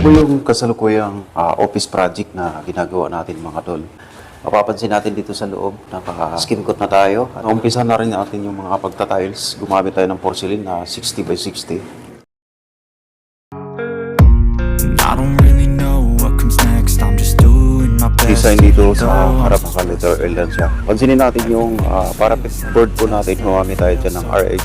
po yung kasalukuyang office project na ginagawa natin mga tol. Mapapansin natin dito sa loob, naka-skim coat na tayo. Umpisa na rin natin yung mga pagta-tiles. Gumamit tayo ng porcelain na 60 by 60. I don't really know what comes next. I'm just doing my best. Design dito sa harap ng letter L lang siya. Pansinin natin yung parapet board po natin. Gumamit tayo dyan ng RAG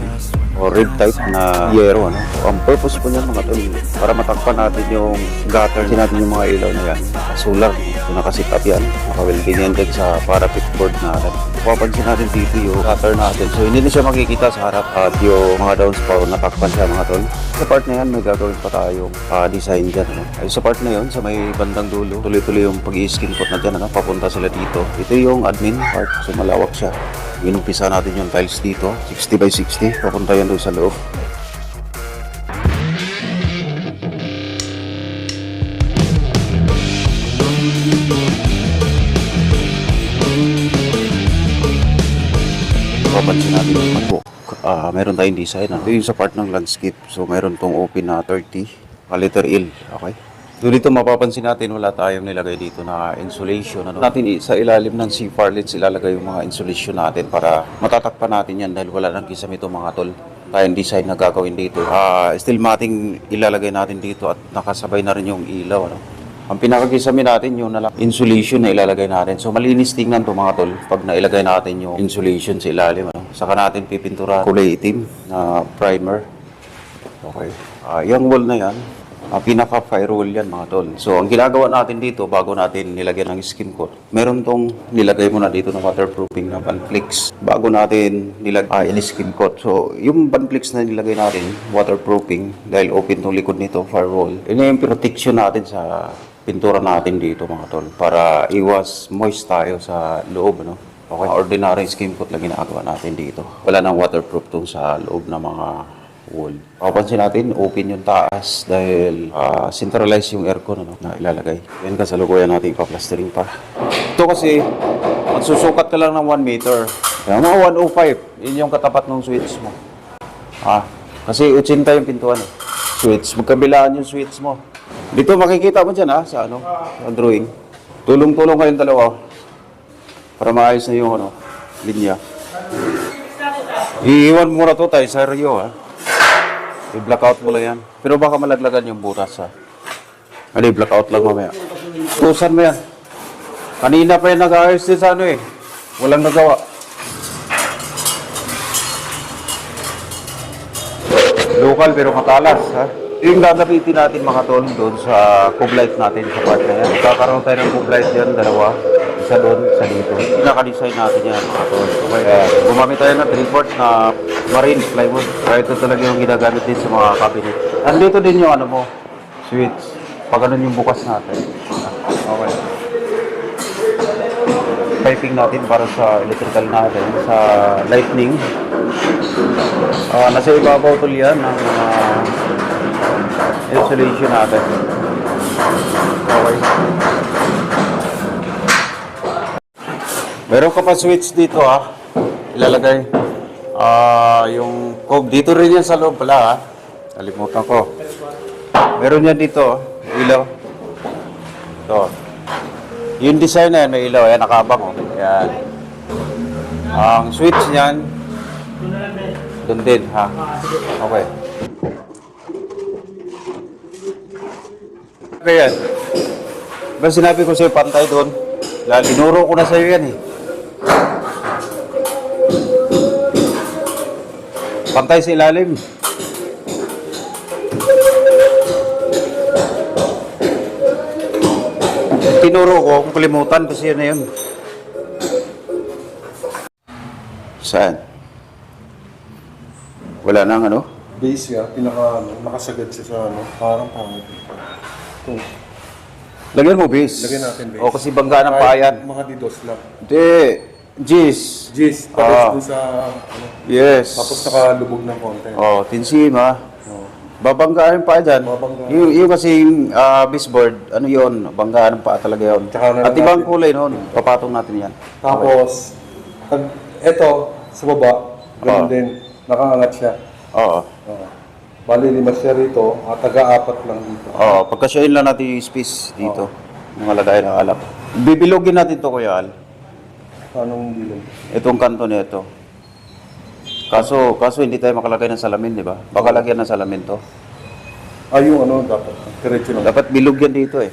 o rib type na yero. Ano? Ang purpose po niyan mga tol, para matakpan natin yung gutter. Pansinin natin yung mga ilaw na yan. Solar. So nakasit up yan. Naka-welding yan dyan sa parapet board natin. Papansin natin dito yung gutter natin. So hindi na siya makikita sa harap at yung mga downspout natakpan siya mga tol. Sa part na yan, may gagawin pa tayong design dyan. Ano? Ay, sa part na yun, sa may bandang dulo, tuloy-tuloy yung pag-i-skin coat na dyan. Ano? Papunta sila dito. Ito yung admin part. So malawak siya. Inumpisa natin yung tiles dito. 60 by 60. Papunta yan doon sa loob. Papansin natin yung matbook. Meron tayong design. Ito yung sa part ng landscape. So meron tong open na 30. Letter L. Okay. So dito mapapansin natin wala tayong nilagay dito na insulation. Ano? Natin sa ilalim ng C-farlets ilalagay yung mga insulation natin para matatakpan natin yan dahil wala nang kisame ito mga tol. Tayong design na gagawin dito. Steel matting ilalagay natin dito at nakasabay na rin yung ilaw. Ano? Ang pinakakisame natin yung insulation na ilalagay natin. So malinis tingnan to mga tol pag nailagay natin yung insulation sa ilalim. Ano? Saka natin pipintura kulay itim na primer. Okay. Yung wall na yan, pinaka-firewall yan mga tol. So ang ginagawa natin dito bago natin nilagyan ng skim coat, meron tong nilagay muna dito ng waterproofing na Banflex bago natin nilagay skim coat. So yung Banflex na nilagay natin, waterproofing, dahil open tong likod nito, firewall. Yun yung protection natin sa pintura natin dito mga tol para iwas moist tayo sa loob. Ano? Okay. Ordinary skim coat lang ginagawa natin dito. Wala nang waterproof tong sa loob ng mga wall. Papansin natin, open yung taas dahil centralized yung aircon na ilalagay. Yan kasalukuyan natin ipa-plastering pa. Ito kasi, magsusukat ka lang ng 1 meter. Kaya mga 105, yun yung katapat ng switch mo. Kasi 80 yung pintuan. Switch, magkabilaan yung switch mo. Dito makikita mo dyan sa drawing. Tulong-tulong kayong dalawa para maayos na yung linya. Iiwan mo na to tayo sa Rio i-blackout mo lang yan. Pero baka malaglagan yung butas blackout lang mamaya. Tusan mo yan. Kanina pa yung nag-ayos din sa walang nagawa. Local pero matalas Yung gagamitin natin mga tol doon sa cube light natin sa part na yan. Kakaroon tayo ng cube light yan, dalawa. Isa doon, isa dito. Pinaka-design natin yan mga tol. Gumamit tayo ng 3/4 na marine plywood. Kaya ito talaga yung ginagamit din sa mga cabinet. Andito din yung switch. Pag ganun yung bukas natin. Okay. Piping natin para sa electrical natin, sa lightning. Nasa ibabaw tol yan ng insulation natin. Okay. Meron ka pa switch dito ilalagay. Yung cob dito rin yan sa loob pala Nalimutan ko. Meron yan dito ilaw. Ito. Yung design na yan may ilaw. Ayan nakabang Yan. Ang switch niyan doon din Okay. Kaya ba sinabi ko sa'yo pantay doon? Dahil inuro ko na sa'yo yan Pantay sa ilalim. Tinuro ko kung kalimutan kasi yun na yun. Saan? Wala nang Base nakasagad siya sa parang pangit. Ito. Lagyan mo base. Lagyan natin base. O kasi bangga ng payan. Mga didos lang. Hindi. Gis. Tapos doon sa Yes. tapos nakalubog ng konti. Tinsim Babanggaan pa dyan. Yung kasing baseboard, yun, banggaan pa talaga yun. At ibang kulay noon, papatong natin yan. Tapos, eto, sa baba, ganun din, nakaangat siya. Oo. Bali, 5 siya rito, taga-4 lang dito. Pagkasyahin lang natin yung space dito. Mga lagay ng alak. Bibilogin natin to, Kuya Al. Anong bilog? Itong kanto nito. Kaso hindi tayo makalagay ng salamin, di ba? Baka lagyan ng salamin to. Yung ano, dapat. Diretso lang. Dapat bilog yan dito eh.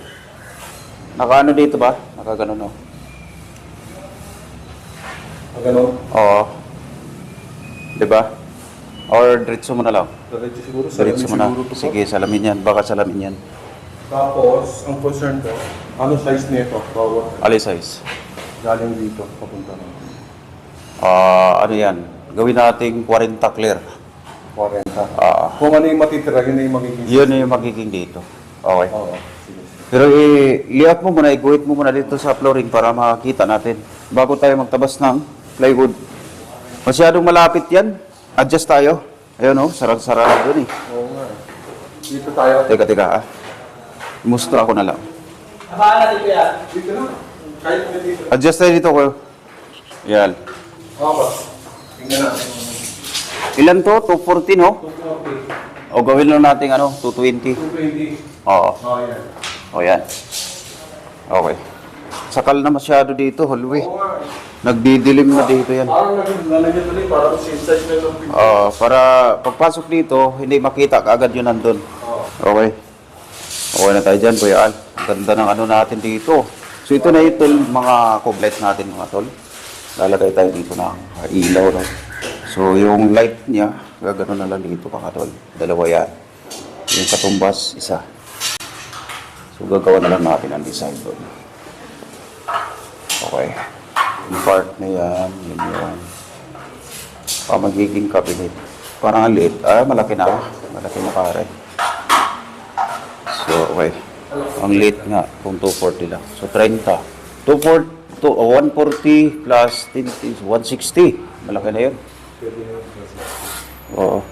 Nakaano dito ba? Nakaganon, no? Ganon. Oo. Di ba? Or diretso mo na lang. Diretso siguro. Diretso mo na. Siguro to. Sige, salamin yan. Baka salamin yan. Tapos, ang concern ko, ano size nito? Bawat Ali size. galing dito, papunta na. Ano yan? Gawin nating 40 clear. 40. Ah. Kung ano yung matitira, yun na yung magiging. Yun na yung magiging dito. Okay. Oo. Sige. Pero i-layout mo muna, i-guhit mo muna dito sa flooring para makakita natin. Bago tayo magtabas ng plywood. Masyadong malapit yan. Adjust tayo. Ayun o, sarang-sarang doon eh. Oo nga. Dito tayo. Teka ah. Musto ako na lang. Dito na. Kahit na dito. Adjust tayo dito ko. Yan. Okay. Tingnan natin. Ilan to? 240 no? 240. O gawin lang natin 220. 220. Oo. Yan. O yan. Okay. Sakal na masyado dito, hallway. Oo nga. Nagdidilim na dito yan. Parang nalagyan tuloy, parang same size na lang. Para pagpasok dito, hindi makita kaagad yun nandun. Okay. Okay na tayo dyan, Kuya Al. Ang ganda ng ano natin dito. So ito na ito, mga complete natin mga tol. Lalagay tayo dito ng ilaw. No? So yung light niya, gagano na lang dito mga tol. Dalawa yan. Yung katumbas, isa. So gagawa na lang natin ang design doon. Okay. Yung part na yan, yun yun. Magiging cabinet. Parang ang liit. Malaki na. Malaki na pare. So, okay. Ang liit nga, kung 240 lang. So, 30. 140 plus 10 is 160. Malaki na yun. Oo.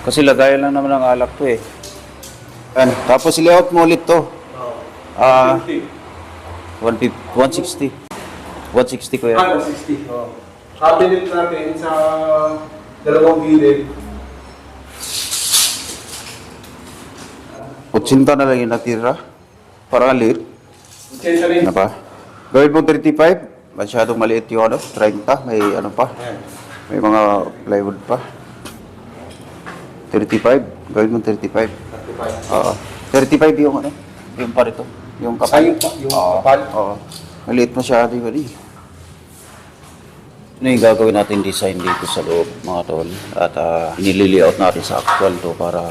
Kasi lagayan lang naman ang alak to eh. Yan. Tapos i-layout mo ulit to. 160. 160 ko yan. 160. Cabinet natin sa dalawang gilid. 80 na lang yung natira. Parang liit. 80 rin. Ano pa? Gawin mo 35. Masyadong maliit yung 30. May ano pa. May mga plywood pa. 35. Gawin mo 35. 35 yung yung parito. Yung kapal. Yung kapal? Oo. Maliit masyado yun eh. Ano yung gagawin natin design dito sa loob mga tol. At inili-layout natin sa actual to para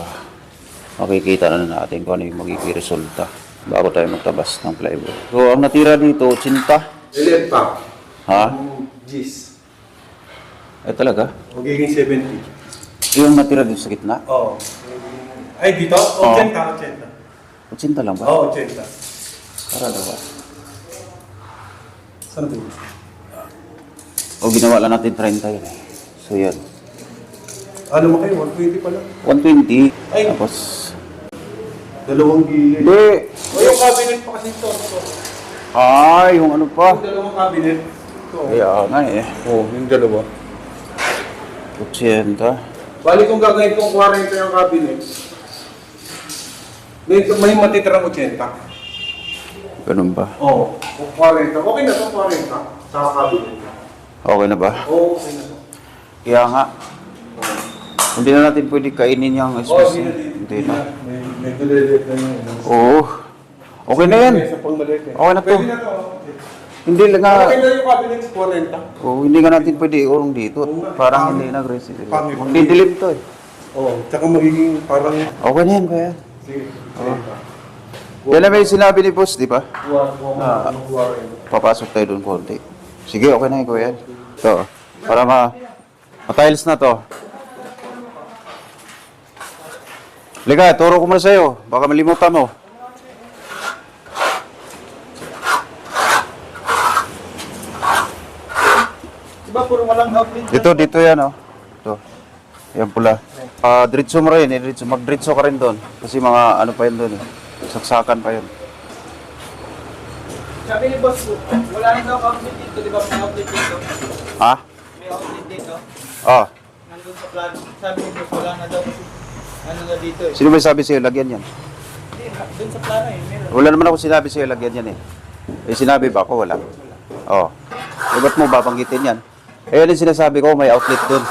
makikita na natin kung ano yung magiging resulta bago tayo magtabas ng plywood. So ang natira dito, 80. Lilit pa. Ha? Gis. Talaga? Magiging 70. Yung natira dito sa gitna? Oo. Ay, dito? 80. 80 lang ba? Oo, 80. Para daw ba? Saan ba yun? O ginawa lang natin 30 yun eh. So yan. Ano mo kayo? 120 pala. 120. Ay. Tapos... Dalawang gilid. Hindi. O yung cabinet pa kasi ito. Yung ano pa. Yung dalawang cabinet. Ito. Kaya nga eh. Oo, yung dalawa. 80. Bali kung gagawin kong 40 yung cabinet, may matitirang 80. Ganun ba? Oo. Kung 40. Okay na ito 40. Sa cabinet. Okay na ba? Oo, okay na ito. Kaya nga. Hindi na natin pwede kainin yung space. Hindi na. May dulilit na yun. Oo. Okay na yan. Sa pangmaliit eh. Okay na to. Pwede na ito. Hindi lang nga. Okay na yung cabinet sa 40. Hindi nga natin pwede iurong dito. Parang hindi nag-receive. Pangit. Magdidilim to eh. Oo. Tsaka magiging parang... Okay na yan kaya. Sige. Yan na may sinabi ni boss, di ba? Anong 40? Papasok tayo doon konti. Sige, okay na yun kuya. Ito. Para ma-tiles na to. Liga, turo ko muna sa'yo. Baka malimutan mo. Diba puro walang outlet? Dito yan, oh. Ito. Yan pula. Diretso mo rin, mag-diretso ka rin doon. Kasi mga ano pa yun doon, eh. Saksakan pa yun. Sabi ni boss, wala rin daw outlet dito, di ba? May outlet dito. Ha? May outlet dito. Oh. Ng doon sa plan. Sabi ko, wala na daw kasi ano na dito eh. Sino may sabi sa'yo, lagyan yan? Hindi, doon sa plano eh, meron. Wala naman ako sinabi sa'yo, lagyan yan eh. Eh, sinabi ba ako? Wala. Oo. Eh, ba't mo babanggitin yan? Eh, yan yung sinasabi ko, may outlet doon.